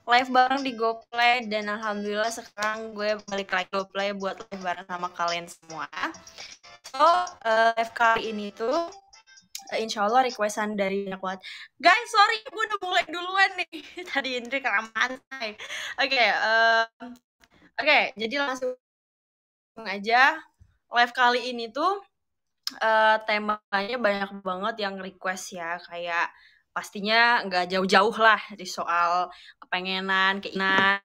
live bareng di GoPlay dan alhamdulillah sekarang gue balik lagi GoPlay buat live bareng sama kalian semua. So, live kali ini tuh insya Allah requestan dari banyak banget. Guys, sorry gue udah mulai duluan nih. Tadi Indri kelamaan. Oke, jadi langsung aja. Live kali ini tuh temanya banyak banget yang request ya, kayak pastinya nggak jauh-jauh lah di soal kepengenan, keinginan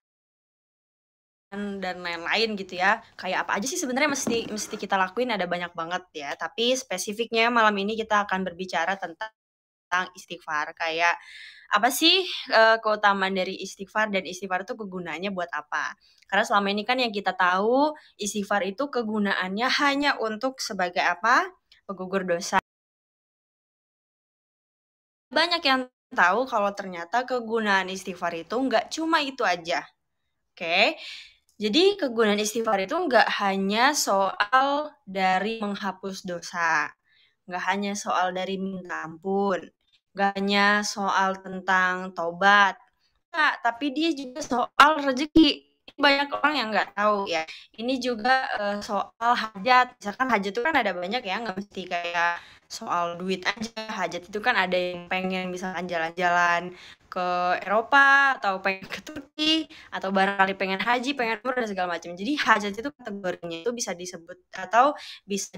dan lain-lain gitu ya. Kayak apa aja sih sebenarnya mesti kita lakuin, ada banyak banget ya. Tapi spesifiknya malam ini kita akan berbicara tentang istighfar. Kayak apa sih keutamaan dari istighfar dan istighfar itu kegunaannya buat apa? Karena selama ini kan yang kita tahu istighfar itu kegunaannya hanya untuk sebagai apa? Penggugur dosa. Banyak yang tahu kalau ternyata kegunaan istighfar itu nggak cuma itu aja. Oke, jadi kegunaan istighfar itu nggak hanya soal dari menghapus dosa, nggak hanya soal dari minta ampun, nggak hanya soal tentang tobat, nggak, tapi dia juga soal rezeki. Banyak orang yang nggak tahu ya. Ini juga soal hajat. Misalkan hajat itu kan ada banyak ya, nggak mesti kayak soal duit aja. Hajat itu kan ada yang pengen misalkan jalan-jalan ke Eropa atau pengen ke Turki atau barangkali pengen haji, pengen umroh dan segala macam. Jadi hajat itu kategorinya itu bisa disebut atau bisa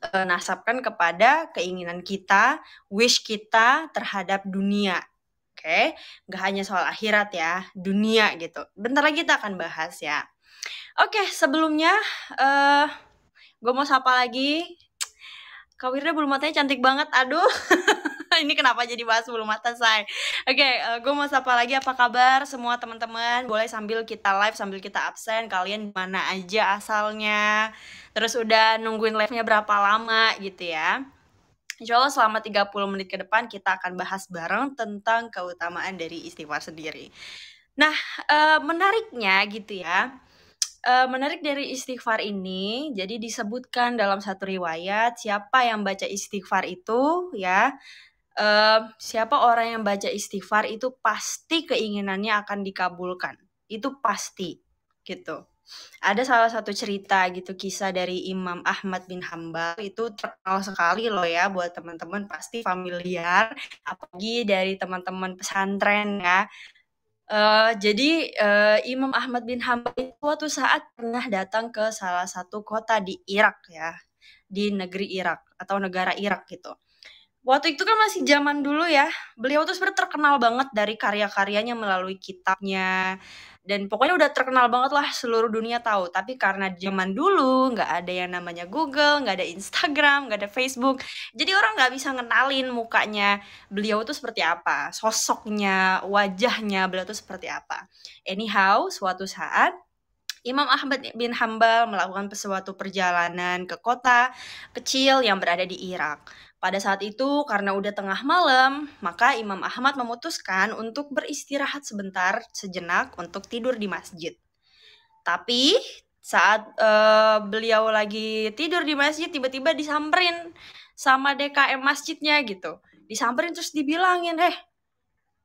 dinasabkan kepada keinginan kita, wish kita terhadap dunia. Oke, nggak hanya soal akhirat ya, dunia gitu. Bentar lagi kita akan bahas ya. Oke, sebelumnya gue mau sapa lagi. Kak Wirda bulu matanya cantik banget, aduh. Ini kenapa jadi bahas bulu mata saya? Oke, gue mau sapa lagi, apa kabar semua teman-teman? Boleh sambil kita live, sambil kita absen, kalian di mana aja asalnya? Terus udah nungguin live-nya berapa lama gitu ya? Insya Allah selama 30 menit ke depan kita akan bahas bareng tentang keutamaan dari istighfar sendiri. Nah, menariknya gitu ya, menarik dari istighfar ini, jadi disebutkan dalam satu riwayat, siapa yang baca istighfar itu ya, siapa orang yang baca istighfar itu pasti keinginannya akan dikabulkan. Itu pasti, gitu. Ada salah satu cerita gitu, kisah dari Imam Ahmad bin Hambal, itu terkenal sekali loh ya buat teman-teman, pasti familiar, apalagi dari teman-teman pesantren ya. Jadi Imam Ahmad bin Hambal itu suatu saat pernah datang ke salah satu kota di Irak ya, di negeri Irak atau negara Irak gitu. Waktu itu kan masih zaman dulu ya, beliau tuh sebenarnya terkenal banget dari karya-karyanya melalui kitabnya, dan pokoknya udah terkenal banget lah, seluruh dunia tahu. Tapi karena zaman dulu nggak ada yang namanya Google, nggak ada Instagram, nggak ada Facebook, jadi orang nggak bisa ngenalin mukanya beliau tuh seperti apa, sosoknya, wajahnya beliau tuh seperti apa. Anyhow, suatu saat Imam Ahmad bin Hambal melakukan suatu perjalanan ke kota kecil yang berada di Irak. Pada saat itu, karena udah tengah malam, maka Imam Ahmad memutuskan untuk beristirahat sebentar, sejenak, untuk tidur di masjid. Tapi saat beliau lagi tidur di masjid, tiba-tiba disamperin sama DKM masjidnya gitu. Disamperin terus dibilangin,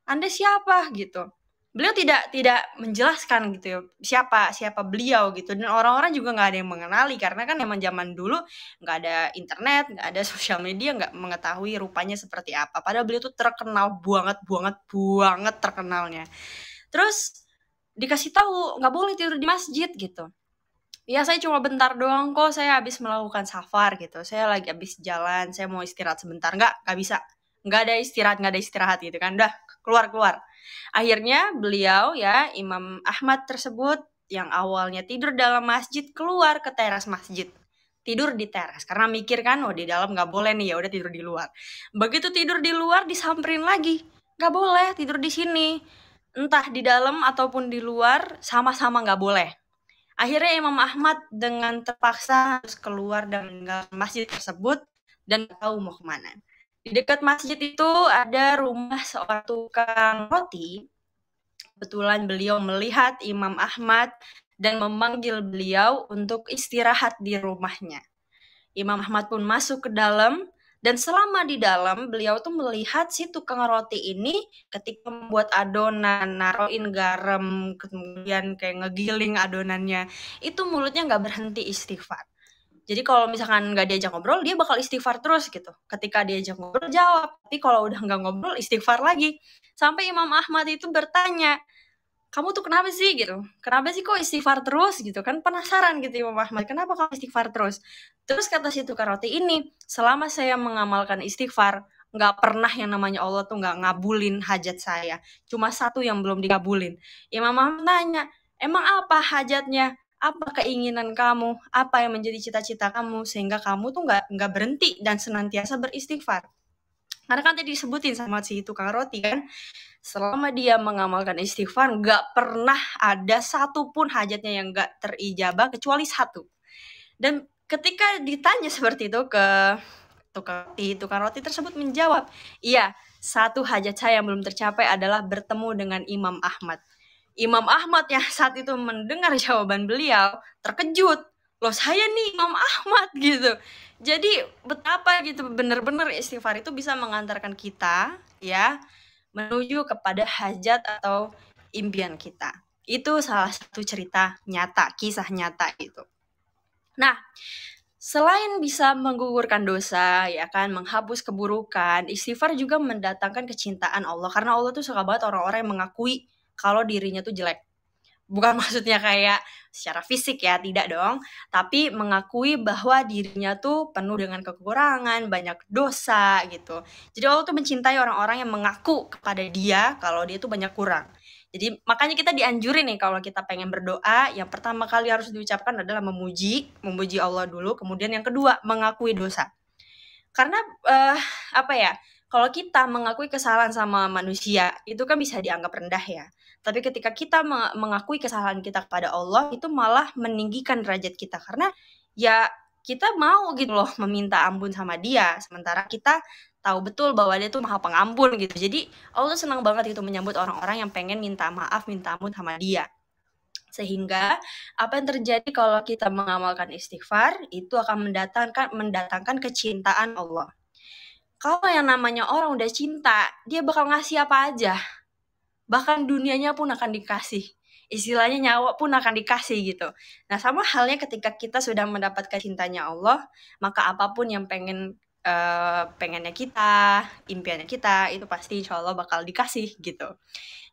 Anda siapa gitu. Beliau tidak menjelaskan gitu ya, siapa beliau gitu, dan orang-orang juga nggak ada yang mengenali karena kan emang zaman dulu nggak ada internet, nggak ada sosial media, nggak mengetahui rupanya seperti apa. Padahal beliau tuh terkenal banget terkenalnya. Terus dikasih tahu nggak boleh tidur di masjid gitu. Ya saya cuma bentar doang kok, saya habis melakukan safar gitu. Saya lagi habis jalan, saya mau istirahat sebentar. Nggak bisa. Nggak ada istirahat gitu kan. Udah, keluar. Akhirnya beliau ya, Imam Ahmad tersebut yang awalnya tidur dalam masjid, keluar ke teras masjid. Tidur di teras. Karena mikir kan, oh di dalam nggak boleh nih, ya udah tidur di luar. Begitu tidur di luar, disamperin lagi. Nggak boleh tidur di sini. Entah di dalam ataupun di luar, sama-sama nggak boleh. Akhirnya Imam Ahmad dengan terpaksa harus keluar dan meninggalkan masjid tersebut dan tahu mau kemana. Di dekat masjid itu ada rumah seorang tukang roti. Kebetulan beliau melihat Imam Ahmad dan memanggil beliau untuk istirahat di rumahnya. Imam Ahmad pun masuk ke dalam, Dan selama di dalam, beliau tuh melihat si tukang roti ini ketika membuat adonan, naruhin garam, kemudian kayak ngegiling adonannya, itu mulutnya nggak berhenti istighfar. Jadi kalau misalkan nggak diajak ngobrol, dia bakal istighfar terus gitu. Ketika diajak ngobrol, jawab. Tapi kalau udah nggak ngobrol, istighfar lagi. Sampai Imam Ahmad itu bertanya, kamu tuh kenapa sih gitu? Kenapa sih kok istighfar terus gitu? Kan penasaran gitu Imam Ahmad, kenapa kamu istighfar terus? Terus kata si tukang roti ini, selama saya mengamalkan istighfar, nggak pernah yang namanya Allah tuh nggak ngabulin hajat saya. Cuma satu yang belum dikabulin. Imam Ahmad nanya, emang apa hajatnya? Apa keinginan kamu? Apa yang menjadi cita-cita kamu? Sehingga kamu tuh nggak berhenti dan senantiasa beristighfar. Karena kan tadi disebutin sama si tukang roti kan, selama dia mengamalkan istighfar, nggak pernah ada satupun hajatnya yang nggak terijabah kecuali satu. Dan ketika ditanya seperti itu ke tukang roti tersebut menjawab, iya, satu hajat saya yang belum tercapai adalah bertemu dengan Imam Ahmad. Imam Ahmad yang saat itu mendengar jawaban beliau terkejut. Loh saya nih Imam Ahmad gitu. Jadi betapa gitu benar-benar istighfar itu bisa mengantarkan kita ya menuju kepada hajat atau impian kita. Itu salah satu cerita nyata, kisah nyata itu. Nah, selain bisa menggugurkan dosa, ya kan, menghapus keburukan, istighfar juga mendatangkan kecintaan Allah. Karena Allah tuh suka banget orang-orang yang mengakui kalau dirinya tuh jelek. Bukan maksudnya kayak secara fisik ya, tidak dong. Tapi mengakui bahwa dirinya tuh penuh dengan kekurangan, banyak dosa gitu. Jadi Allah tuh mencintai orang-orang yang mengaku kepada dia kalau dia tuh banyak kurang. Jadi makanya kita dianjurin nih kalau kita pengen berdoa, yang pertama kali harus diucapkan adalah memuji Allah dulu, kemudian yang kedua mengakui dosa. Karena apa ya? Kalau kita mengakui kesalahan sama manusia, itu kan bisa dianggap rendah ya. Tapi ketika kita mengakui kesalahan kita kepada Allah, itu malah meninggikan derajat kita. Karena ya kita mau gitu loh meminta ampun sama dia. Sementara kita tahu betul bahwa dia tuh maha pengampun gitu. Jadi Allah senang banget gitu menyambut orang-orang yang pengen minta maaf, minta ampun sama dia. Sehingga apa yang terjadi kalau kita mengamalkan istighfar, itu akan mendatangkan kecintaan Allah. Kalau yang namanya orang udah cinta, dia bakal ngasih apa aja. Bahkan dunianya pun akan dikasih. Istilahnya nyawa pun akan dikasih gitu. Nah, sama halnya ketika kita sudah mendapatkan cintanya Allah, maka apapun yang pengennya kita, impiannya kita, itu pasti insya Allah bakal dikasih gitu.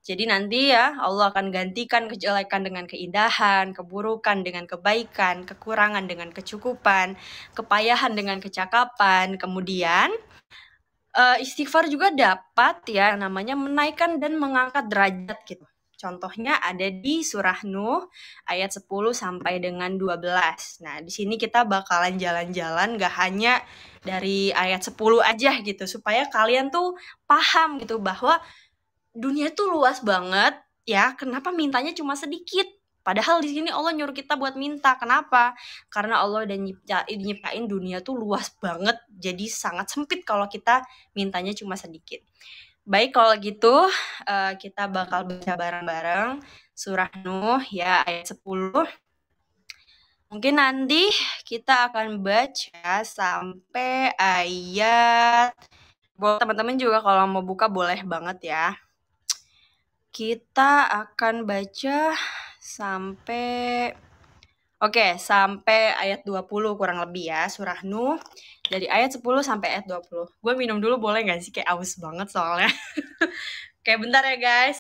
Jadi nanti ya Allah akan gantikan kejelekan dengan keindahan, keburukan dengan kebaikan, kekurangan dengan kecukupan, kepayahan dengan kecakapan. Kemudian istighfar juga dapat ya namanya menaikkan dan mengangkat derajat gitu. Contohnya ada di surah Nuh ayat 10 sampai dengan 12. Nah, di sini kita bakalan jalan-jalan gak hanya dari ayat 10 aja gitu supaya kalian tuh paham gitu bahwa dunia tuh luas banget ya, kenapa mintanya cuma sedikit? Padahal di sini Allah nyuruh kita buat minta. Kenapa? Karena Allah udah nyiptain dunia tuh luas banget. Jadi sangat sempit kalau kita mintanya cuma sedikit. Baik kalau gitu kita bakal baca bareng-bareng surah Nuh ya ayat 10. Mungkin nanti kita akan baca sampai ayat, buat teman-teman juga kalau mau buka boleh banget ya. Kita akan baca sampai ayat 20 kurang lebih ya, surah Nuh dari ayat 10 sampai ayat 20. Gue minum dulu boleh gak sih? Kayak aus banget soalnya. Oke, bentar ya guys.